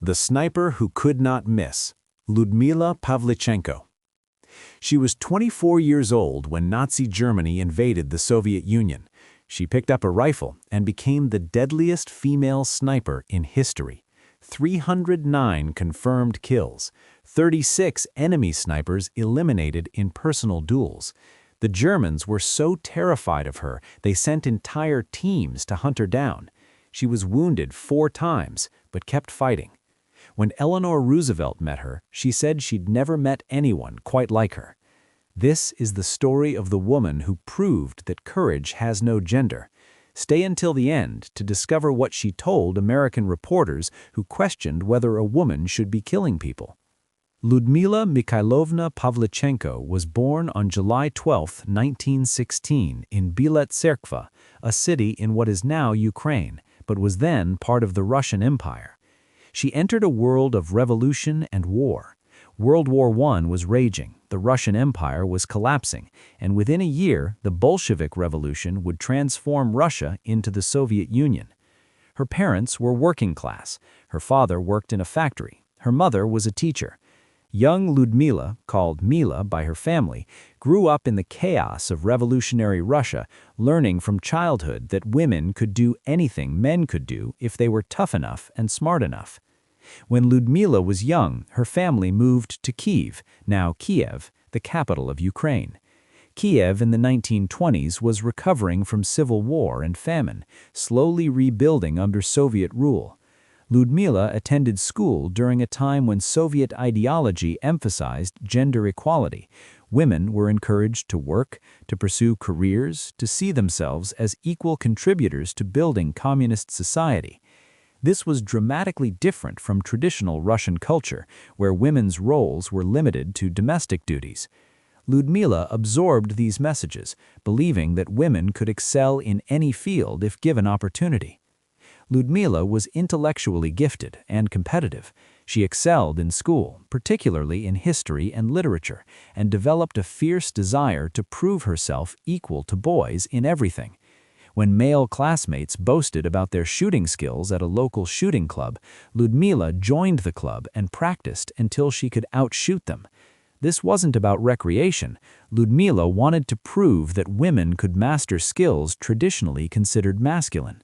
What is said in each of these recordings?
The sniper who could not miss, Ludmila Pavlichenko. She was 24 years old when Nazi Germany invaded the Soviet Union. She picked up a rifle and became the deadliest female sniper in history. 309 confirmed kills, 36 enemy snipers eliminated in personal duels. The Germans were so terrified of her, they sent entire teams to hunt her down. She was wounded 4 times, but kept fighting. When Eleanor Roosevelt met her, she said she'd never met anyone quite like her. This is the story of the woman who proved that courage has no gender. Stay until the end to discover what she told American reporters who questioned whether a woman should be killing people. Ludmila Mikhailovna Pavlichenko was born on July 12, 1916, in Bilet Tserkva, a city in what is now Ukraine, but was then part of the Russian Empire. She entered a world of revolution and war. World War I was raging, the Russian Empire was collapsing, and within a year, the Bolshevik Revolution would transform Russia into the Soviet Union. Her parents were working class. Her father worked in a factory. Her mother was a teacher. Young Ludmila, called Mila by her family, grew up in the chaos of revolutionary Russia, learning from childhood that women could do anything men could do if they were tough enough and smart enough. When Ludmila was young, her family moved to Kyiv, now Kiev, the capital of Ukraine. Kiev in the 1920s was recovering from civil war and famine, slowly rebuilding under Soviet rule. Ludmila attended school during a time when Soviet ideology emphasized gender equality. Women were encouraged to work, to pursue careers, to see themselves as equal contributors to building communist society. This was dramatically different from traditional Russian culture, where women's roles were limited to domestic duties. Ludmila absorbed these messages, believing that women could excel in any field if given opportunity. Ludmila was intellectually gifted and competitive. She excelled in school, particularly in history and literature, and developed a fierce desire to prove herself equal to boys in everything. When male classmates boasted about their shooting skills at a local shooting club, Ludmila joined the club and practiced until she could outshoot them. This wasn't about recreation. Ludmila wanted to prove that women could master skills traditionally considered masculine.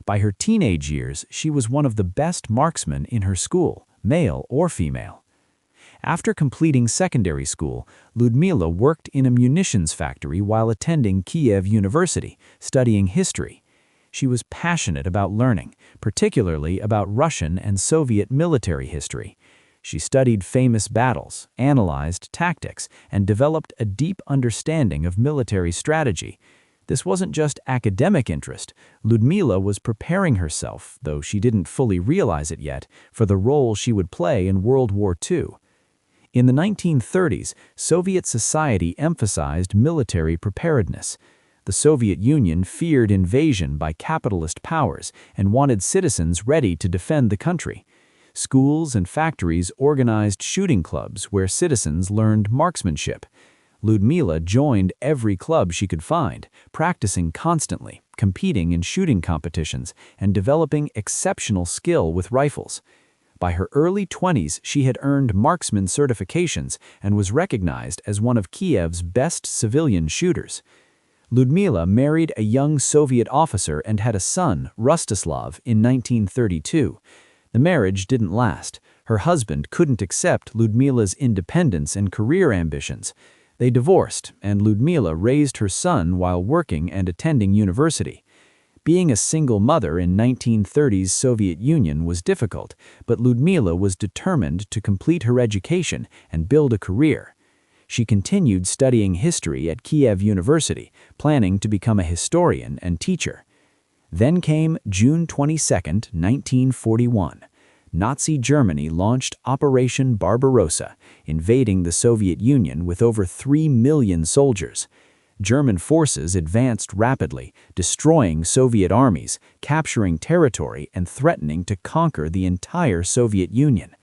By her teenage years, she was one of the best marksmen in her school, male or female. After completing secondary school, Ludmila worked in a munitions factory while attending Kiev University, studying history. She was passionate about learning, particularly about Russian and Soviet military history. She studied famous battles, analyzed tactics, and developed a deep understanding of military strategy. This wasn't just academic interest. Ludmila was preparing herself, though she didn't fully realize it yet, for the role she would play in World War II. In the 1930s, Soviet society emphasized military preparedness. The Soviet Union feared invasion by capitalist powers and wanted citizens ready to defend the country. Schools and factories organized shooting clubs where citizens learned marksmanship. Ludmila joined every club she could find, practicing constantly, competing in shooting competitions, and developing exceptional skill with rifles. By her early 20s, she had earned marksman certifications and was recognized as one of Kiev's best civilian shooters. Ludmila married a young Soviet officer and had a son, Rostislav, in 1932. The marriage didn't last. Her husband couldn't accept Ludmila's independence and career ambitions. They divorced, and Ludmila raised her son while working and attending university. Being a single mother in 1930s Soviet Union was difficult, but Ludmila was determined to complete her education and build a career. She continued studying history at Kiev University, planning to become a historian and teacher. Then came June 22, 1941. Nazi Germany launched Operation Barbarossa, invading the Soviet Union with over 3 million soldiers. German forces advanced rapidly, destroying Soviet armies, capturing territory, and threatening to conquer the entire Soviet Union.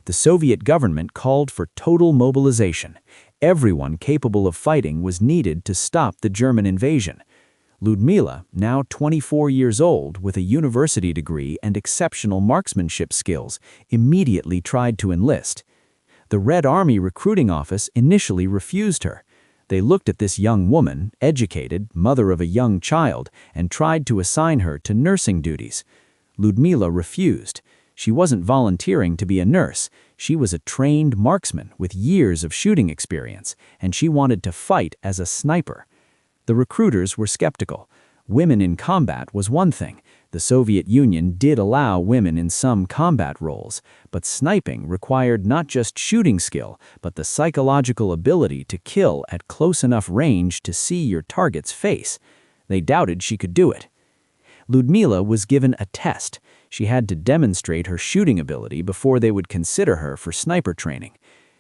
The Soviet government called for total mobilization. Everyone capable of fighting was needed to stop the German invasion. Ludmila, now 24 years old with a university degree and exceptional marksmanship skills, immediately tried to enlist. The Red Army recruiting office initially refused her. They looked at this young woman, educated, mother of a young child, and tried to assign her to nursing duties. Ludmila refused. She wasn't volunteering to be a nurse. She was a trained marksman with years of shooting experience, and she wanted to fight as a sniper. The recruiters were skeptical. Women in combat was one thing. The Soviet Union did allow women in some combat roles, but sniping required not just shooting skill, but the psychological ability to kill at close enough range to see your target's face. They doubted she could do it. Ludmila was given a test. She had to demonstrate her shooting ability before they would consider her for sniper training.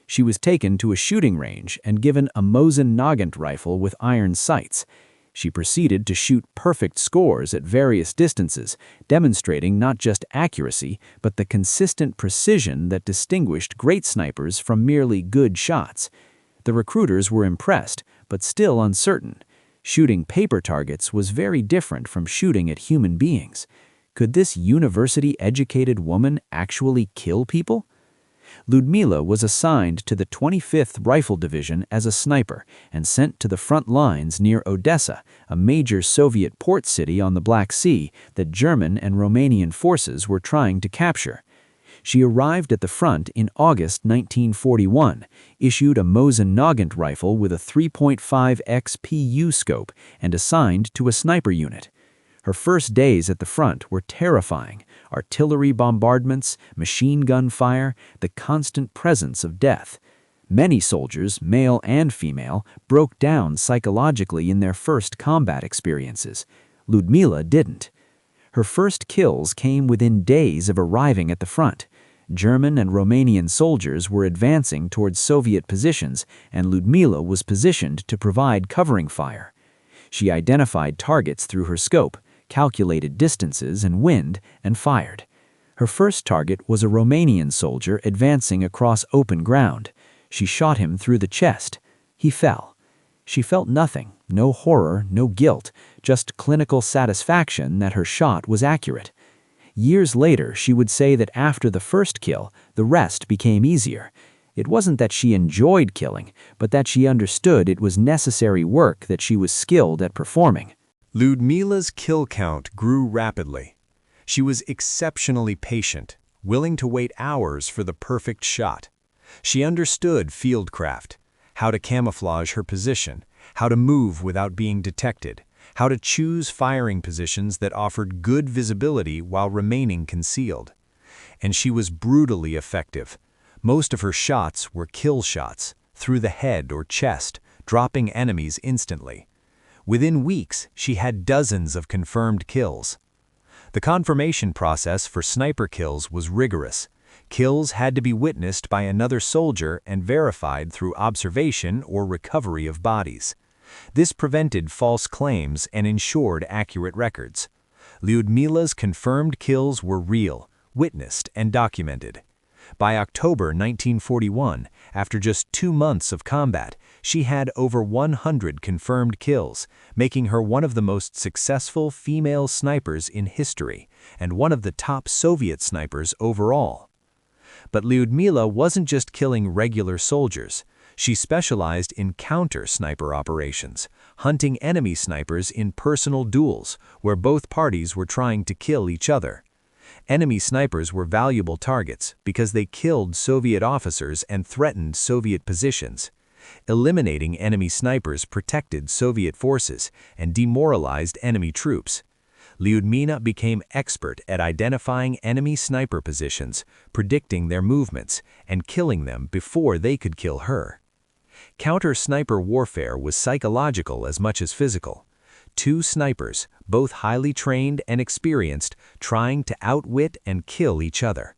She was taken to a shooting range and given a Mosin Nagant rifle with iron sights. She proceeded to shoot perfect scores at various distances, demonstrating not just accuracy, but the consistent precision that distinguished great snipers from merely good shots. The recruiters were impressed, but still uncertain. Shooting paper targets was very different from shooting at human beings. Could this university-educated woman actually kill people? Ludmila was assigned to the 25th Rifle Division as a sniper and sent to the front lines near Odessa, a major Soviet port city on the Black Sea that German and Romanian forces were trying to capture. She arrived at the front in August 1941, issued a Mosin Nagant rifle with a 3.5x PU scope, and assigned to a sniper unit. Her first days at the front were terrifying. Artillery bombardments, machine gun fire, the constant presence of death. Many soldiers, male and female, broke down psychologically in their first combat experiences. Ludmila didn't. Her first kills came within days of arriving at the front. German and Romanian soldiers were advancing towards Soviet positions, and Ludmila was positioned to provide covering fire. She identified targets through her scope, calculated distances and wind, and fired. Her first target was a Romanian soldier advancing across open ground. She shot him through the chest. He fell. She felt nothing, no horror, no guilt, just clinical satisfaction that her shot was accurate. Years later, she would say that after the first kill, the rest became easier. It wasn't that she enjoyed killing, but that she understood it was necessary work that she was skilled at performing. Ludmila's kill count grew rapidly. She was exceptionally patient, willing to wait hours for the perfect shot. She understood fieldcraft, how to camouflage her position, how to move without being detected, how to choose firing positions that offered good visibility while remaining concealed. And she was brutally effective. Most of her shots were kill shots, through the head or chest, dropping enemies instantly. Within weeks, she had dozens of confirmed kills. The confirmation process for sniper kills was rigorous. Kills had to be witnessed by another soldier and verified through observation or recovery of bodies. This prevented false claims and ensured accurate records. Ludmila's confirmed kills were real, witnessed, and documented. By October 1941, after just 2 months of combat, she had over 100 confirmed kills, making her one of the most successful female snipers in history and one of the top Soviet snipers overall. But Ludmila wasn't just killing regular soldiers. She specialized in counter-sniper operations, hunting enemy snipers in personal duels where both parties were trying to kill each other. Enemy snipers were valuable targets because they killed Soviet officers and threatened Soviet positions. Eliminating enemy snipers protected Soviet forces and demoralized enemy troops. Ludmila became expert at identifying enemy sniper positions, predicting their movements, and killing them before they could kill her. Counter-sniper warfare was psychological as much as physical. 2 snipers, both highly trained and experienced, trying to outwit and kill each other.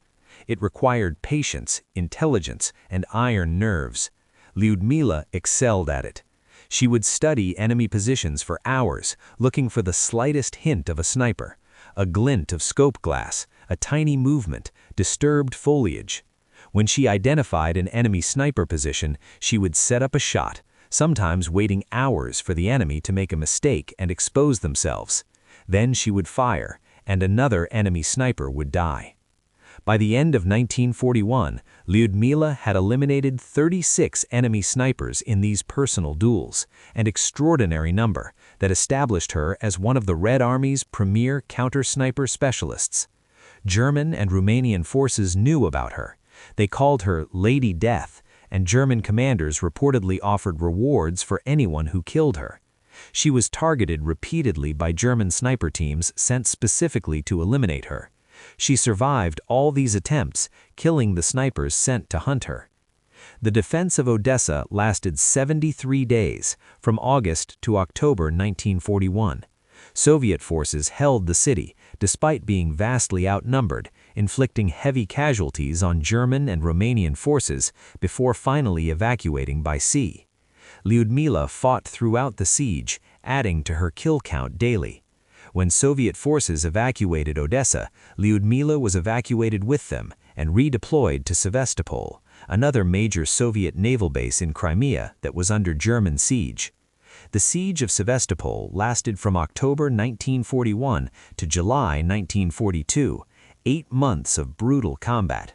It required patience, intelligence, and iron nerves. Ludmila excelled at it. She would study enemy positions for hours, looking for the slightest hint of a sniper, a glint of scope glass, a tiny movement, disturbed foliage. When she identified an enemy sniper position, she would set up a shot, sometimes waiting hours for the enemy to make a mistake and expose themselves. Then she would fire, and another enemy sniper would die. By the end of 1941, Ludmila had eliminated 36 enemy snipers in these personal duels, an extraordinary number that established her as one of the Red Army's premier counter-sniper specialists. German and Romanian forces knew about her. They called her Lady Death, and German commanders reportedly offered rewards for anyone who killed her. She was targeted repeatedly by German sniper teams sent specifically to eliminate her. She survived all these attempts, killing the snipers sent to hunt her. The defense of Odessa lasted 73 days, from August to October 1941. Soviet forces held the city, despite being vastly outnumbered, inflicting heavy casualties on German and Romanian forces before finally evacuating by sea. Ludmila fought throughout the siege, adding to her kill count daily. When Soviet forces evacuated Odessa, Ludmila was evacuated with them and redeployed to Sevastopol, another major Soviet naval base in Crimea that was under German siege. The siege of Sevastopol lasted from October 1941 to July 1942, 8 months of brutal combat.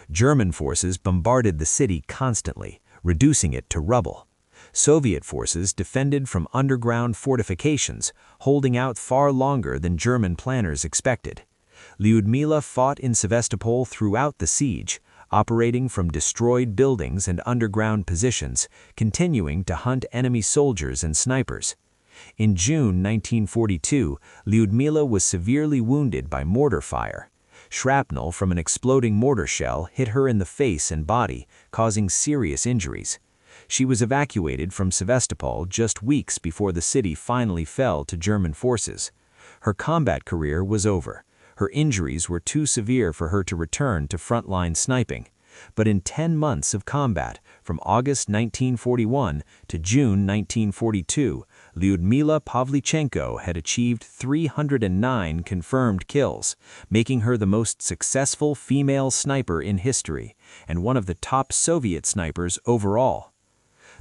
German forces bombarded the city constantly, reducing it to rubble. Soviet forces defended from underground fortifications, holding out far longer than German planners expected. Ludmila fought in Sevastopol throughout the siege, operating from destroyed buildings and underground positions, continuing to hunt enemy soldiers and snipers. In June 1942, Ludmila was severely wounded by mortar fire. Shrapnel from an exploding mortar shell hit her in the face and body, causing serious injuries. She was evacuated from Sevastopol just weeks before the city finally fell to German forces. Her combat career was over. Her injuries were too severe for her to return to frontline sniping. But in 10 months of combat, from August 1941 to June 1942, Ludmila Pavlichenko had achieved 309 confirmed kills, making her the most successful female sniper in history, and one of the top Soviet snipers overall.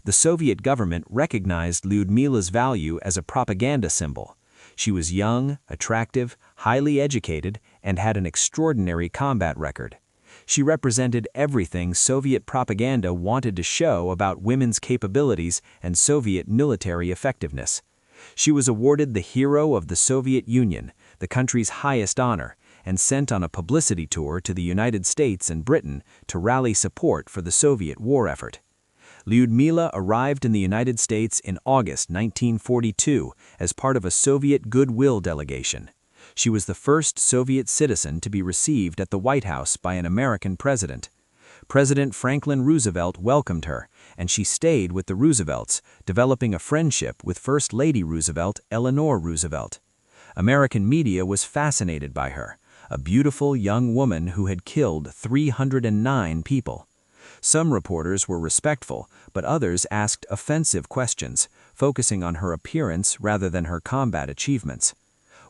The Soviet government recognized Ludmila's value as a propaganda symbol. She was young, attractive, highly educated, and had an extraordinary combat record. She represented everything Soviet propaganda wanted to show about women's capabilities and Soviet military effectiveness. She was awarded the Hero of the Soviet Union, the country's highest honor, and sent on a publicity tour to the United States and Britain to rally support for the Soviet war effort. Ludmila arrived in the United States in August 1942 as part of a Soviet goodwill delegation. She was the first Soviet citizen to be received at the White House by an American president. President Franklin Roosevelt welcomed her, and she stayed with the Roosevelts, developing a friendship with First Lady Roosevelt, Eleanor Roosevelt. American media was fascinated by her, a beautiful young woman who had killed 309 people. Some reporters were respectful, but others asked offensive questions, focusing on her appearance rather than her combat achievements.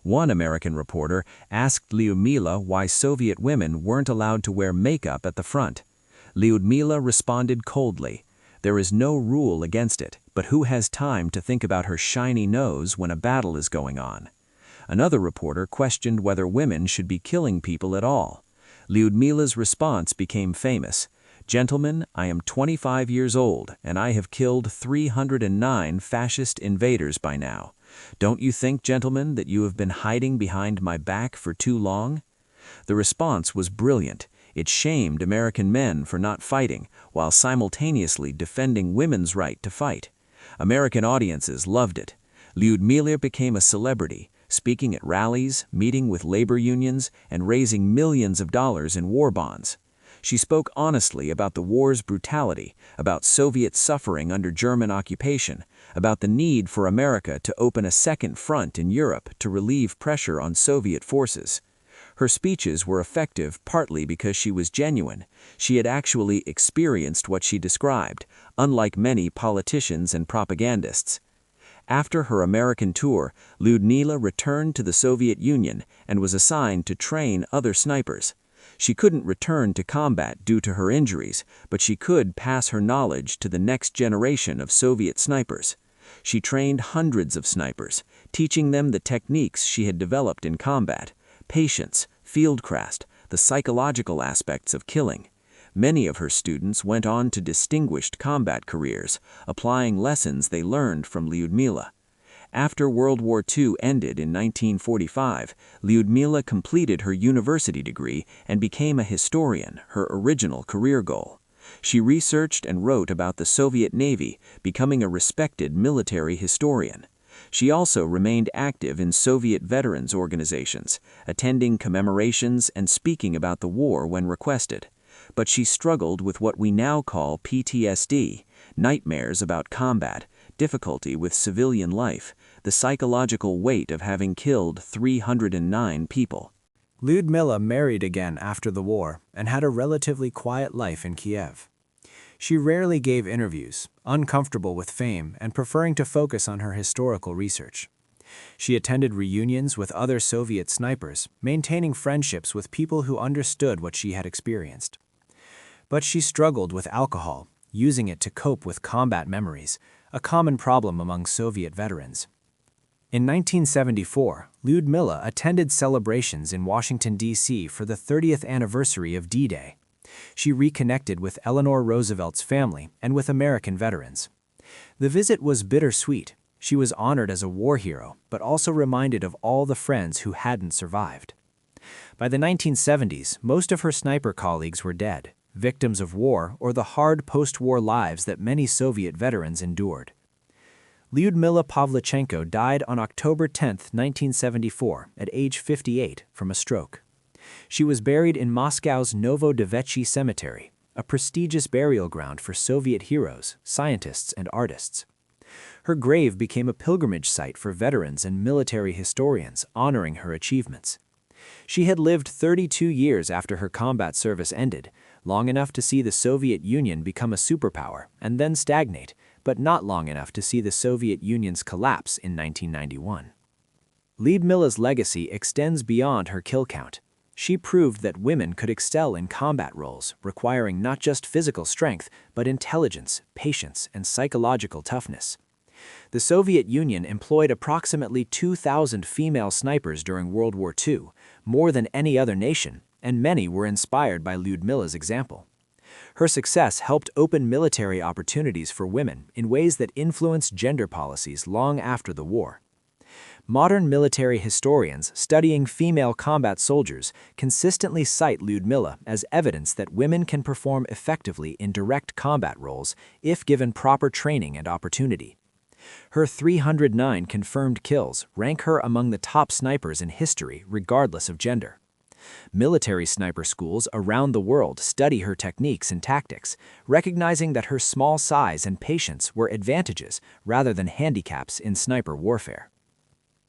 One American reporter asked Ludmila why Soviet women weren't allowed to wear makeup at the front. Ludmila responded coldly, "There is no rule against it, but who has time to think about her shiny nose when a battle is going on?" Another reporter questioned whether women should be killing people at all. Ludmila's response became famous. "Gentlemen, I am 25 years old, and I have killed 309 fascist invaders by now. Don't you think, gentlemen, that you have been hiding behind my back for too long?" The response was brilliant. It shamed American men for not fighting, while simultaneously defending women's right to fight. American audiences loved it. Ludmila became a celebrity, speaking at rallies, meeting with labor unions, and raising millions of dollars in war bonds. She spoke honestly about the war's brutality, about Soviet suffering under German occupation, about the need for America to open a second front in Europe to relieve pressure on Soviet forces. Her speeches were effective partly because she was genuine. She had actually experienced what she described, unlike many politicians and propagandists. After her American tour, Ludmila returned to the Soviet Union and was assigned to train other snipers. She couldn't return to combat due to her injuries, but she could pass her knowledge to the next generation of Soviet snipers. She trained hundreds of snipers, teaching them the techniques she had developed in combat: patience, fieldcraft, the psychological aspects of killing. Many of her students went on to distinguished combat careers, applying lessons they learned from Lyudmila. After World War II ended in 1945, Lyudmila completed her university degree and became a historian, her original career goal. She researched and wrote about the Soviet Navy, becoming a respected military historian. She also remained active in Soviet veterans organizations, attending commemorations and speaking about the war when requested. But she struggled with what we now call PTSD, nightmares about combat, difficulty with civilian life, the psychological weight of having killed 309 people. Ludmila married again after the war and had a relatively quiet life in Kiev. She rarely gave interviews, uncomfortable with fame and preferring to focus on her historical research. She attended reunions with other Soviet snipers, maintaining friendships with people who understood what she had experienced. But she struggled with alcohol, using it to cope with combat memories, a common problem among Soviet veterans. In 1974, Ludmila attended celebrations in Washington, D.C. for the 30th anniversary of D-Day. She reconnected with Eleanor Roosevelt's family and with American veterans. The visit was bittersweet. She was honored as a war hero, but also reminded of all the friends who hadn't survived. By the 1970s, most of her sniper colleagues were dead, victims of war or the hard post-war lives that many Soviet veterans endured. Ludmila Pavlichenko died on October 10, 1974, at age 58 from a stroke. She was buried in Moscow's Novodevichy Cemetery, a prestigious burial ground for Soviet heroes, scientists, and artists. Her grave became a pilgrimage site for veterans and military historians, honoring her achievements. She had lived 32 years after her combat service ended, long enough to see the Soviet Union become a superpower and then stagnate, but not long enough to see the Soviet Union's collapse in 1991. Ludmila's legacy extends beyond her kill count. She proved that women could excel in combat roles, requiring not just physical strength, but intelligence, patience, and psychological toughness. The Soviet Union employed approximately 2,000 female snipers during World War II, more than any other nation, and many were inspired by Ludmila's example. Her success helped open military opportunities for women in ways that influenced gender policies long after the war. Modern military historians studying female combat soldiers consistently cite Ludmila as evidence that women can perform effectively in direct combat roles if given proper training and opportunity. Her 309 confirmed kills rank her among the top snipers in history regardless of gender. Military sniper schools around the world study her techniques and tactics, recognizing that her small size and patience were advantages rather than handicaps in sniper warfare.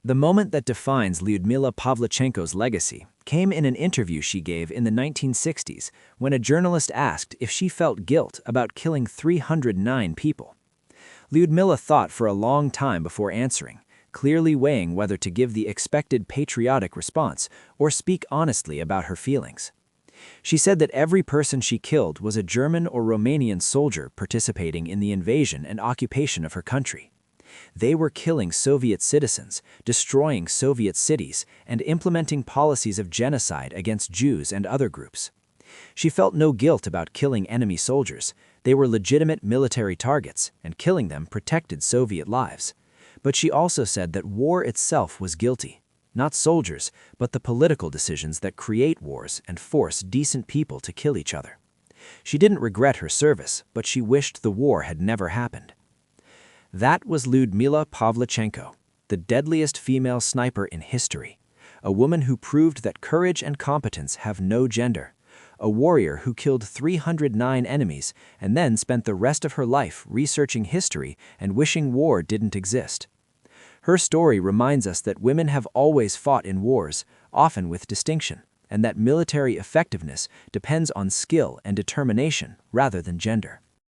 The moment that defines Ludmila Pavlichenko's legacy came in an interview she gave in the 1960s when a journalist asked if she felt guilt about killing 309 people. Ludmila thought for a long time before answering, clearly weighing whether to give the expected patriotic response or speak honestly about her feelings. She said that every person she killed was a German or Romanian soldier participating in the invasion and occupation of her country. They were killing Soviet citizens, destroying Soviet cities, and implementing policies of genocide against Jews and other groups. She felt no guilt about killing enemy soldiers. They were legitimate military targets, and killing them protected Soviet lives. But she also said that war itself was guilty, not soldiers, but the political decisions that create wars and force decent people to kill each other. She didn't regret her service, but she wished the war had never happened. That was Ludmila Pavlichenko, the deadliest female sniper in history, a woman who proved that courage and competence have no gender, a warrior who killed 309 enemies and then spent the rest of her life researching history and wishing war didn't exist. Her story reminds us that women have always fought in wars, often with distinction, and that military effectiveness depends on skill and determination rather than gender.